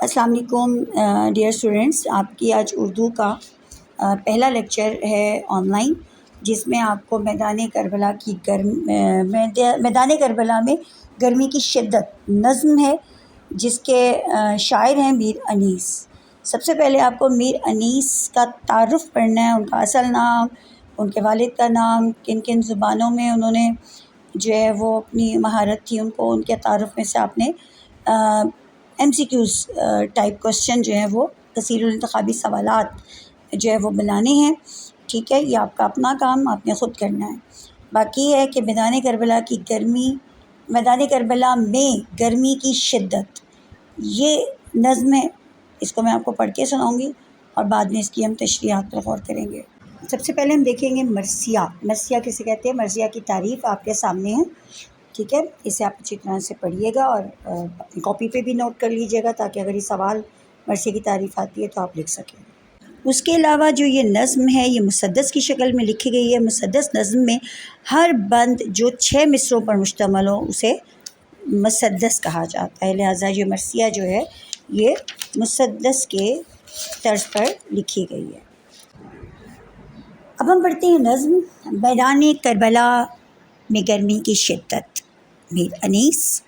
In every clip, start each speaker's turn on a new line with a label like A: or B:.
A: السلام علیکم dear students, آپ کی آج اردو کا پہلا لیکچر ہے آن لائن، جس میں آپ کو میدان کربلا میں گرمی کی شدت نظم ہے، جس کے شاعر ہیں میر انیس۔ سب سے پہلے آپ کو میر انیس کا تعارف پڑھنا ہے، ان کا اصل نام، ان کے والد کا نام، کن کن زبانوں میں انہوں نے جو ہے وہ اپنی مہارت تھی، ان کے تعارف میں سے آپ نے M C Qs type question جو ہے وہ کثیر الانتخابی سوالات جو ہے وہ بنانے ہیں، ٹھیک ہے؟ یہ آپ کا اپنا کام آپ نے خود کرنا ہے۔ باقی ہے کہ میدان کربلا میں گرمی کی شدت، یہ نظم ہے، اس کو میں آپ کو پڑھ کے سناؤں گی اور بعد میں اس کی ہم تشریحات پر غور کریں گے۔ سب سے پہلے ہم دیکھیں گے مرثیہ کسے کہتے ہیں۔ مرثیہ کی تعریف آپ کے سامنے ہے، ٹھیک ہے؟ اسے آپ اچھی طرح سے پڑھیے گا اور اپنی کاپی پہ بھی نوٹ کر لیجیے گا، تاکہ اگر یہ سوال مرثیہ کی تعریف آتی ہے تو آپ لکھ سکیں۔ اس کے علاوہ جو یہ نظم ہے یہ مسدس کی شکل میں لکھی گئی ہے۔ مسدس نظم میں ہر بند جو 6 مصرعوں پر مشتمل ہو اسے مسدس کہا جاتا ہے، لہٰذا یہ مرثیہ جو ہے یہ مسدس کے طرز پر لکھی گئی ہے۔ اب ہم پڑھتے ہیں نظم میدان کربلا میں گرمی کی شدت۔ میر انیس۔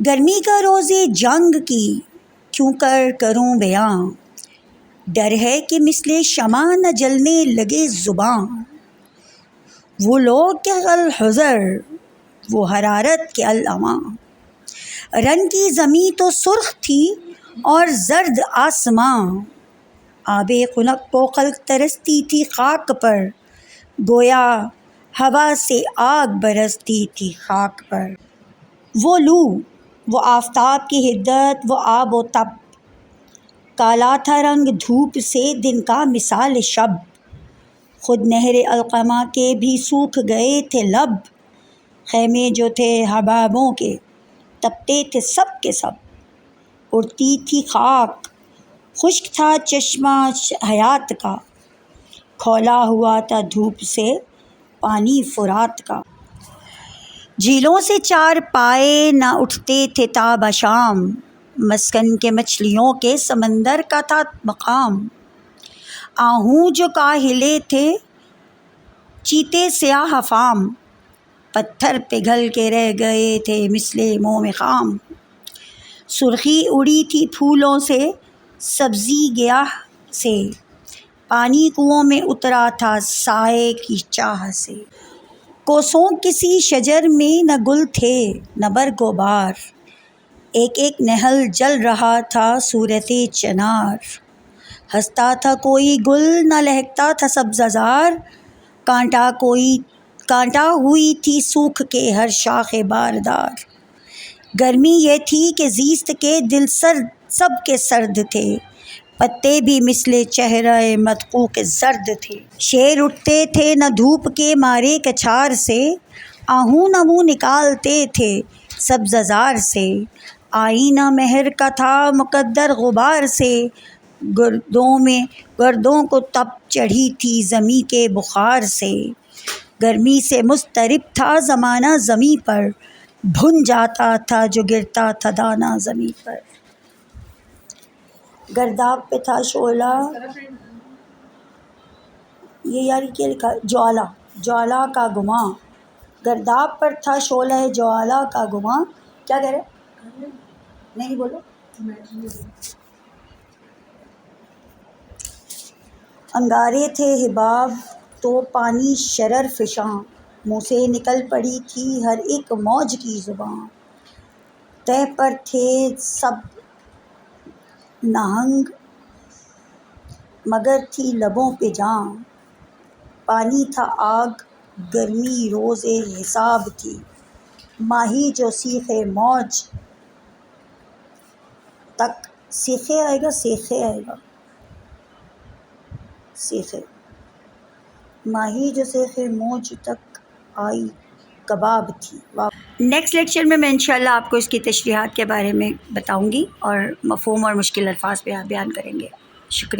A: گرمی کا روز جنگ کی کیوں کر کروں بیاں، ڈر ہے کہ مثل شمع نہ جلنے لگے زباں، وہ لوگ کہ الحذر وہ حرارت کے الاماں، رن کی زمیں تو سرخ تھی اور زرد آسماں، آب خنک کو خلق ترستی تھی خاک پر، گویا ہوا سے آگ برستی تھی خاک پر، وہ لو وہ آفتاب کی حدت وہ آب و تب، کالا تھا رنگ دھوپ سے دن کا مثال شب، خود نہر القمہ کے بھی سوکھ گئے تھے لب، خیمے جو تھے حبابوں کے تپتے تھے سب کے سب، اڑتی تھی خاک، خشک تھا چشمہ حیات کا، کھولا ہوا تھا دھوپ سے پانی فرات کا، جھیلوں سے چار پائے نہ اٹھتے تھے تا بشام، مسکن کے مچھلیوں کے سمندر کا تھا مقام، آہوں جو کاہلے تھے چیتے سیاہ افام، پتھر پگھل کے رہ گئے تھے مثل موم خام، سرخی اڑی تھی پھولوں سے سبزی گیاہ سے، پانی کنووں میں اترا تھا سائے کی چاہ سے، کوسوں کسی شجر میں نہ گل تھے نہ برگ و بار، ایک ایک نہل جل رہا تھا صورت چنار، ہنستا تھا کوئی گل نہ لہکتا تھا سبزہ زار، کانٹا ہوئی تھی سوکھ کے ہر شاخ باردار، گرمی یہ تھی کہ زیست کے دل سب کے سرد تھے، پتے بھی مثل چہرہ مدقوق زرد تھے، شیر اٹھتے تھے نہ دھوپ کے مارے کچھار سے، آہوں نہ منہ نکالتے تھے سبزہ زار سے، آئینہ مہر کا تھا مقدر غبار سے، گردوں کو تپ چڑھی تھی زمیں کے بخار سے، گرمی سے مضطرب تھا زمانہ زمیں پر، بھن جاتا تھا جو گرتا تھا دانہ زمیں پر، گرداب پہ تھا شعلہ، یہ یار کیا لکھا، جوالا کا گماں، گرداب پر تھا شعلہ جوالا کا گماں، کیا کہہ رہے؟ نہیں بولو۔ انگارے تھے حباب تو پانی شرر فشاں، منہ سے نکل پڑی تھی ہر ایک موج کی زباں، تہ پر تھے سب نہنگ مگر تھی لبوں پہ جاں، پانی تھا آگ گرمی روز حساب تھی، ماہی جو سیخے موج تک، سیخے آئے گا سیخے، ماہی جو سیخے موج تک آئی کباب تھی۔ نیکسٹ لیکچر میں انشاءاللہ آپ کو اس کی تشریحات کے بارے میں بتاؤں گی اور مفہوم اور مشکل الفاظ بیان کریں گے۔ شکریہ۔